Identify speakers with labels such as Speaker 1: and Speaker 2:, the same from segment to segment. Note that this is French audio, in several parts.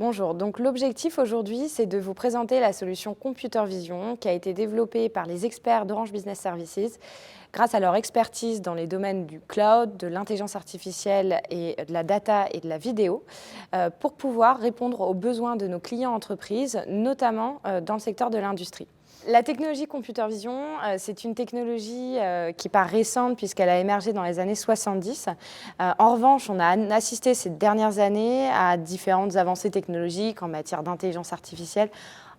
Speaker 1: Bonjour, donc l'objectif aujourd'hui, c'est de vous présenter la solution Computer Vision qui a été développée par les experts d'Orange Business Services grâce à leur expertise dans les domaines du cloud, de l'intelligence artificielle et de la data et de la vidéo pour pouvoir répondre aux besoins de nos clients entreprises, notamment dans le secteur de l'industrie. La technologie Computer Vision, c'est une technologie qui n'est pas récente puisqu'elle a émergé dans les années 70. En revanche, on a assisté ces dernières années à différentes avancées technologiques en matière d'intelligence artificielle,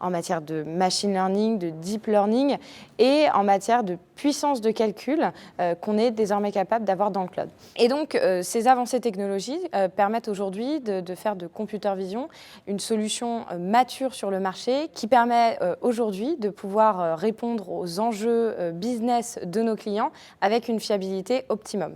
Speaker 1: en matière de machine learning, de deep learning et en matière de puissance de calcul qu'on est désormais capable d'avoir dans le cloud. Et donc, ces avancées technologiques permettent aujourd'hui de faire de Computer Vision une solution mature sur le marché qui permet aujourd'hui de pouvoir répondre aux enjeux business de nos clients avec une fiabilité optimum.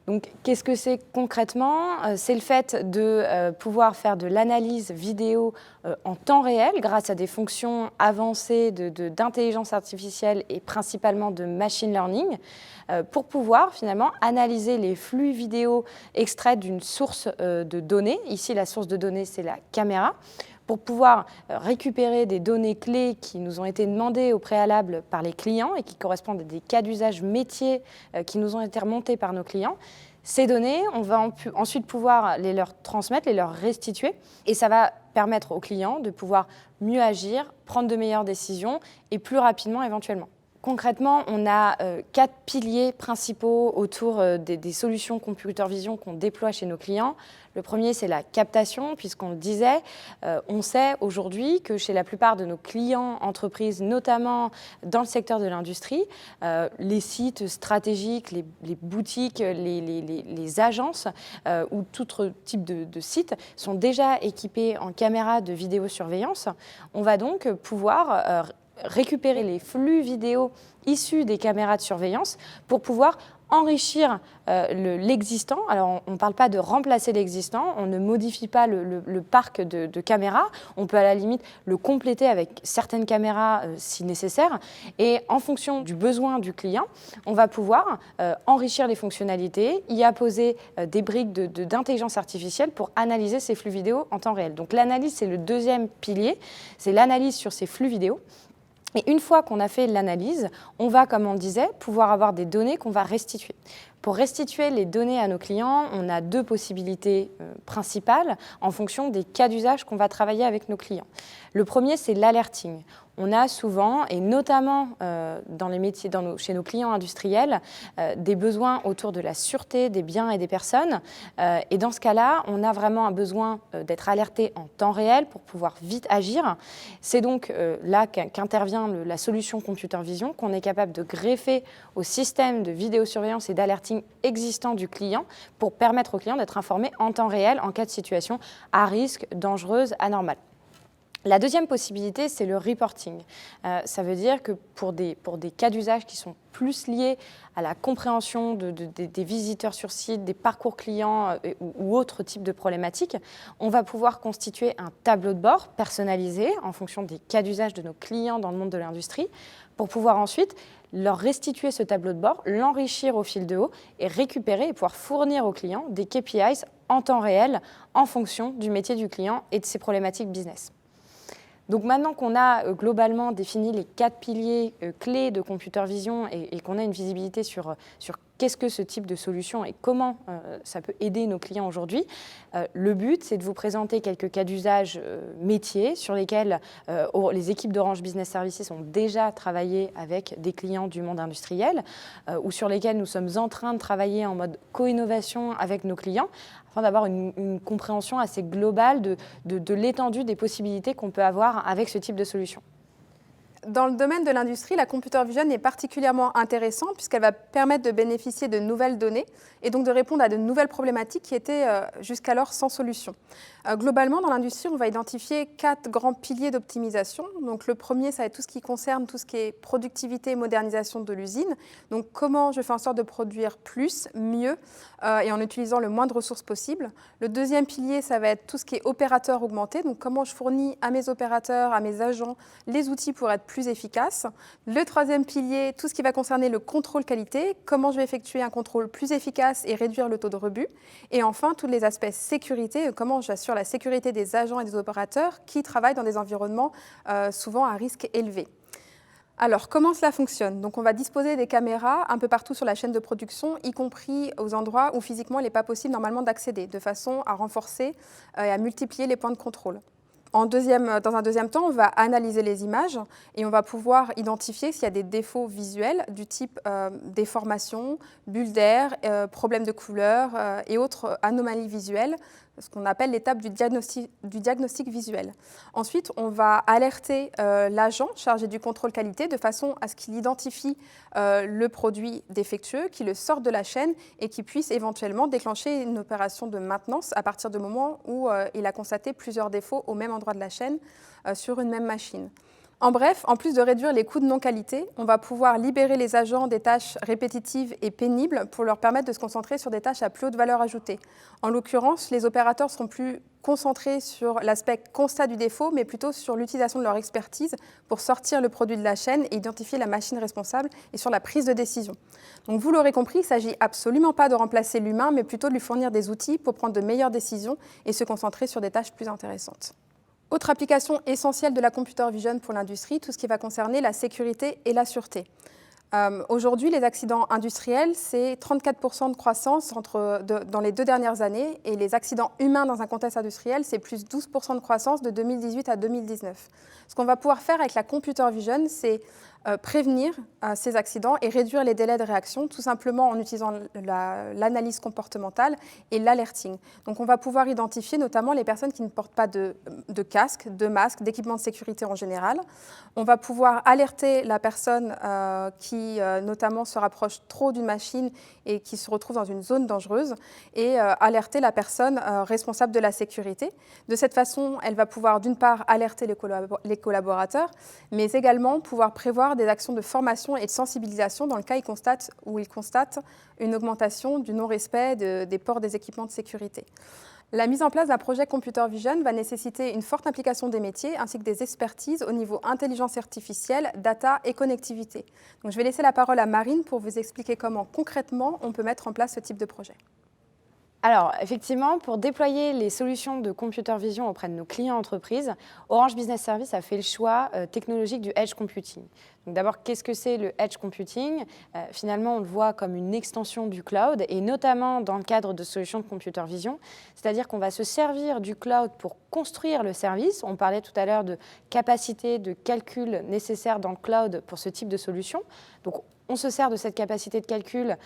Speaker 1: Donc, qu'est-ce que c'est concrètement? C'est le fait de pouvoir faire de l'analyse vidéo en temps réel grâce à des fonctions avancées d'intelligence artificielle et principalement de machine learning pour pouvoir finalement analyser les flux vidéo extraits d'une source de données. Ici, la source de données, c'est la caméra, pour pouvoir récupérer des données clés qui nous ont été demandées au préalable par les clients et qui correspondent à des cas d'usage métiers qui nous ont été remontés par nos clients. Ces données, on va ensuite pouvoir les leur transmettre, les leur restituer et ça va permettre aux clients de pouvoir mieux agir, prendre de meilleures décisions et plus rapidement éventuellement. Concrètement, on a 4 piliers principaux autour des solutions Computer Vision qu'on déploie chez nos clients. Le premier, c'est la captation, puisqu'on le disait. On sait aujourd'hui que chez la plupart de nos clients entreprises, notamment dans le secteur de l'industrie, les sites stratégiques, les boutiques, les agences ou tout autre type de sites sont déjà équipés en caméras de vidéosurveillance. On va donc pouvoir récupérer les flux vidéo issus des caméras de surveillance pour pouvoir enrichir l'existant. Alors, on ne parle pas de remplacer l'existant, on ne modifie pas le parc de caméras, on peut à la limite le compléter avec certaines caméras si nécessaire, et en fonction du besoin du client, on va pouvoir enrichir les fonctionnalités, y apposer des briques d'intelligence artificielle pour analyser ces flux vidéo en temps réel. Donc l'analyse, c'est le deuxième pilier, c'est l'analyse sur ces flux vidéo. Et une fois qu'on a fait l'analyse, on va, comme on le disait, pouvoir avoir des données qu'on va restituer. Pour restituer les données à nos clients, on a 2 possibilités principales en fonction des cas d'usage qu'on va travailler avec nos clients. Le premier, c'est l'alerting. On a souvent, et notamment dans les métiers, chez nos clients industriels, des besoins autour de la sûreté des biens et des personnes. Et dans ce cas-là, on a vraiment un besoin d'être alerté en temps réel pour pouvoir vite agir. C'est donc là qu'intervient la solution Computer Vision, qu'on est capable de greffer au système de vidéosurveillance et d'alerting existant du client pour permettre au client d'être informé en temps réel en cas de situation à risque, dangereuse, anormale. La deuxième possibilité, c'est le reporting. Ça veut dire que pour des cas d'usage qui sont plus liés à la compréhension des visiteurs sur site, des parcours clients ou autres types de problématiques, on va pouvoir constituer un tableau de bord personnalisé en fonction des cas d'usage de nos clients dans le monde de l'industrie pour pouvoir ensuite leur restituer ce tableau de bord, l'enrichir au fil de eau et récupérer et pouvoir fournir aux clients des KPIs en temps réel en fonction du métier du client et de ses problématiques business. Donc maintenant qu'on a globalement défini les 4 piliers clés de Computer Vision et qu'on a une visibilité sur qu'est-ce que ce type de solution et comment ça peut aider nos clients aujourd'hui, le but, c'est de vous présenter quelques cas d'usage métiers sur lesquels les équipes d'Orange Business Services ont déjà travaillé avec des clients du monde industriel ou sur lesquels nous sommes en train de travailler en mode co-innovation avec nos clients afin d'avoir une compréhension assez globale de l'étendue des possibilités qu'on peut avoir avec ce type de solution.
Speaker 2: Dans le domaine de l'industrie, la Computer Vision est particulièrement intéressante puisqu'elle va permettre de bénéficier de nouvelles données et donc de répondre à de nouvelles problématiques qui étaient jusqu'alors sans solution. Globalement, dans l'industrie, on va identifier 4 grands piliers d'optimisation. Donc, le premier, ça va être tout ce qui concerne tout ce qui est productivité et modernisation de l'usine. Donc, comment je fais en sorte de produire plus, mieux et en utilisant le moins de ressources possible. Le deuxième pilier, ça va être tout ce qui est opérateur augmenté. Donc, comment je fournis à mes opérateurs, à mes agents, les outils pour être plus efficace. Le troisième pilier, tout ce qui va concerner le contrôle qualité, comment je vais effectuer un contrôle plus efficace et réduire le taux de rebut. Et enfin, tous les aspects sécurité, comment j'assure la sécurité des agents et des opérateurs qui travaillent dans des environnements souvent à risque élevé. Alors, comment cela fonctionne? Donc, on va disposer des caméras un peu partout sur la chaîne de production, y compris aux endroits où physiquement il n'est pas possible normalement d'accéder, de façon à renforcer et à multiplier les points de contrôle. Dans un deuxième temps, on va analyser les images et on va pouvoir identifier s'il y a des défauts visuels du type déformation, bulles d'air, problèmes de couleur et autres anomalies visuelles, ce qu'on appelle l'étape du diagnostic visuel. Ensuite, on va alerter l'agent chargé du contrôle qualité de façon à ce qu'il identifie le produit défectueux, qu'il le sorte de la chaîne et qu'il puisse éventuellement déclencher une opération de maintenance à partir du moment où il a constaté plusieurs défauts au même endroit de la chaîne sur une même machine. En bref, en plus de réduire les coûts de non-qualité, on va pouvoir libérer les agents des tâches répétitives et pénibles pour leur permettre de se concentrer sur des tâches à plus haute valeur ajoutée. En l'occurrence, les opérateurs seront plus concentrés sur l'aspect constat du défaut, mais plutôt sur l'utilisation de leur expertise pour sortir le produit de la chaîne et identifier la machine responsable et sur la prise de décision. Donc vous l'aurez compris, il ne s'agit absolument pas de remplacer l'humain, mais plutôt de lui fournir des outils pour prendre de meilleures décisions et se concentrer sur des tâches plus intéressantes. Autre application essentielle de la computer vision pour l'industrie, tout ce qui va concerner la sécurité et la sûreté. Aujourd'hui, les accidents industriels, c'est 34% de croissance dans les 2 dernières années, et les accidents humains dans un contexte industriel, c'est plus 12% de croissance de 2018 à 2019. Ce qu'on va pouvoir faire avec la computer vision, c'est prévenir ces accidents et réduire les délais de réaction, tout simplement en utilisant l'analyse comportementale et l'alerting. Donc on va pouvoir identifier notamment les personnes qui ne portent pas de casque, de masque, d'équipement de sécurité en général. On va pouvoir alerter la personne qui notamment se rapproche trop d'une machine et qui se retrouve dans une zone dangereuse, et alerter la personne responsable de la sécurité. De cette façon, elle va pouvoir d'une part alerter les collaborateurs, mais également pouvoir prévoir des actions de formation et de sensibilisation dans le cas où ils constatent une augmentation du non-respect des ports des équipements de sécurité. La mise en place d'un projet Computer Vision va nécessiter une forte implication des métiers ainsi que des expertises au niveau intelligence artificielle, data et connectivité. Donc, je vais laisser la parole à Marine pour vous expliquer comment concrètement on peut mettre en place ce type de projet.
Speaker 1: Alors, effectivement, pour déployer les solutions de computer vision auprès de nos clients entreprises, Orange Business Services a fait le choix technologique du edge computing. Donc d'abord, qu'est-ce que c'est le edge computing? Finalement, on le voit comme une extension du cloud, et notamment dans le cadre de solutions de computer vision, c'est-à-dire qu'on va se servir du cloud pour construire le service. On parlait tout à l'heure de capacité de calcul nécessaire dans le cloud pour ce type de solution. Donc, on se sert de cette capacité de calcul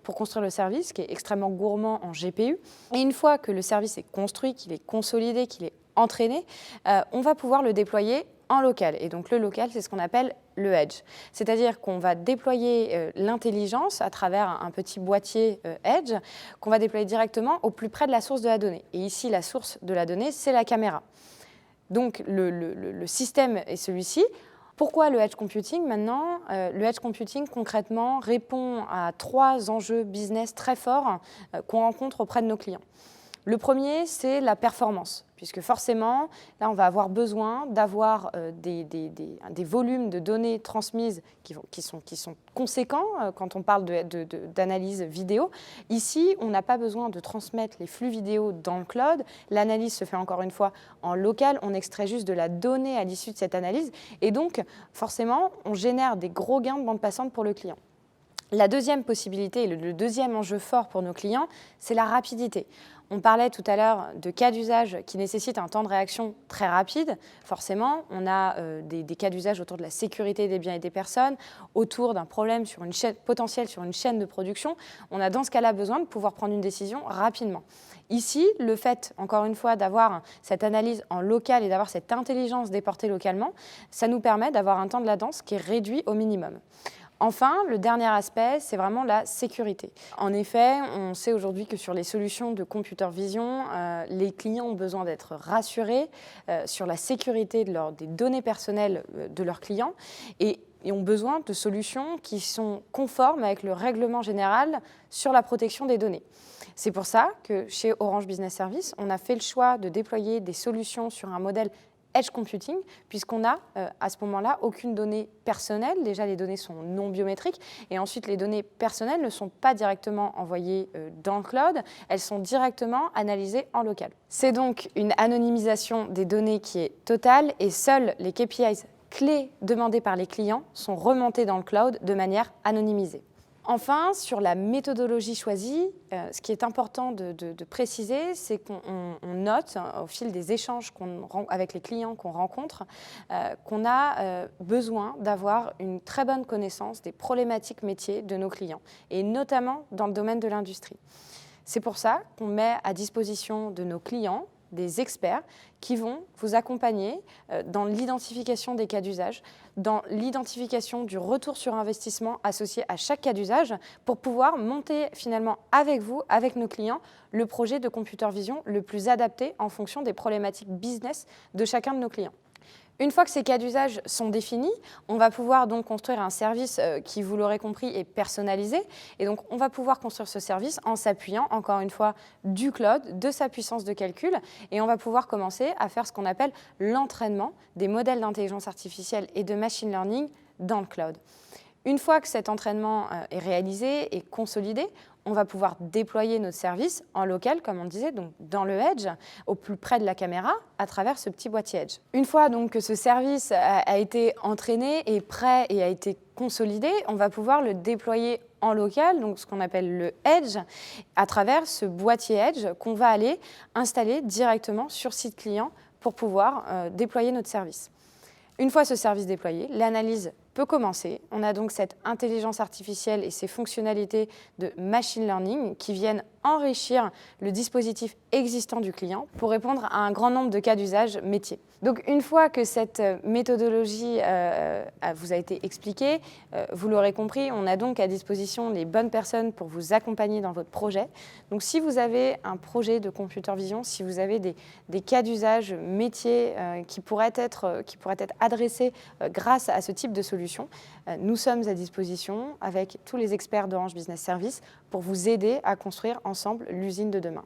Speaker 1: pour construire le service, qui est extrêmement gourmand en GPU. Et une fois que le service est construit, qu'il est consolidé, qu'il est entraîné, on va pouvoir le déployer en local. Et donc le local, c'est ce qu'on appelle le edge. C'est-à-dire qu'on va déployer l'intelligence à travers un petit boîtier edge qu'on va déployer directement au plus près de la source de la donnée. Et ici, la source de la donnée, c'est la caméra. Donc le système est celui-ci. Pourquoi le edge computing maintenant? Le edge computing, concrètement, répond à 3 enjeux business très forts qu'on rencontre auprès de nos clients. Le premier, c'est la performance, puisque forcément, là, on va avoir besoin d'avoir des volumes de données transmises qui sont conséquents quand on parle d'analyse vidéo. Ici, on n'a pas besoin de transmettre les flux vidéo dans le cloud. L'analyse se fait encore une fois en local. On extrait juste de la donnée à l'issue de cette analyse. Et donc, forcément, on génère des gros gains de bande passante pour le client. La deuxième possibilité, et le deuxième enjeu fort pour nos clients, c'est la rapidité. On parlait tout à l'heure de cas d'usage qui nécessitent un temps de réaction très rapide. Forcément, on a des cas d'usage autour de la sécurité des biens et des personnes, autour d'un problème potentiel sur une chaîne de production. On a dans ce cas-là besoin de pouvoir prendre une décision rapidement. Ici, le fait, encore une fois, d'avoir cette analyse en local et d'avoir cette intelligence déportée localement, ça nous permet d'avoir un temps de latence qui est réduit au minimum. Enfin, le dernier aspect, c'est vraiment la sécurité. En effet, on sait aujourd'hui que sur les solutions de computer vision, les clients ont besoin d'être rassurés sur la sécurité des données personnelles de leurs clients et ont besoin de solutions qui sont conformes avec le règlement général sur la protection des données. C'est pour ça que chez Orange Business Services, on a fait le choix de déployer des solutions sur un modèle edge computing, puisqu'on n'a à ce moment-là aucune donnée personnelle. Déjà, les données sont non biométriques, et ensuite, les données personnelles ne sont pas directement envoyées dans le cloud, elles sont directement analysées en local. C'est donc une anonymisation des données qui est totale, et seuls les KPIs clés demandés par les clients sont remontés dans le cloud de manière anonymisée. Enfin, sur la méthodologie choisie, ce qui est important de préciser, c'est qu'on note au fil des échanges avec les clients qu'on rencontre qu'on a besoin d'avoir une très bonne connaissance des problématiques métiers de nos clients, et notamment dans le domaine de l'industrie. C'est pour ça qu'on met à disposition de nos clients des experts qui vont vous accompagner dans l'identification des cas d'usage, dans l'identification du retour sur investissement associé à chaque cas d'usage pour pouvoir monter finalement avec vous, avec nos clients, le projet de computer vision le plus adapté en fonction des problématiques business de chacun de nos clients. Une fois que ces cas d'usage sont définis, on va pouvoir donc construire un service qui, vous l'aurez compris, est personnalisé. Et donc, on va pouvoir construire ce service en s'appuyant, encore une fois, du cloud, de sa puissance de calcul. Et on va pouvoir commencer à faire ce qu'on appelle l'entraînement des modèles d'intelligence artificielle et de machine learning dans le cloud. Une fois que cet entraînement est réalisé et consolidé, on va pouvoir déployer notre service en local, comme on disait, donc dans le edge, au plus près de la caméra, à travers ce petit boîtier edge. Une fois donc que ce service a été entraîné et prêt et a été consolidé, on va pouvoir le déployer en local, donc ce qu'on appelle le edge, à travers ce boîtier edge qu'on va aller installer directement sur site client pour pouvoir déployer notre service. Une fois ce service déployé, l'analyse peut commencer. On a donc cette intelligence artificielle et ces fonctionnalités de machine learning qui viennent enrichir le dispositif existant du client pour répondre à un grand nombre de cas d'usage métiers. Donc une fois que cette méthodologie vous a été expliquée, vous l'aurez compris, on a donc à disposition les bonnes personnes pour vous accompagner dans votre projet. Donc si vous avez un projet de computer vision, si vous avez des cas d'usage métiers qui pourraient être adressés grâce à ce type de solution, nous sommes à disposition avec tous les experts d'Orange Business Services pour vous aider à construire ensemble l'usine de demain.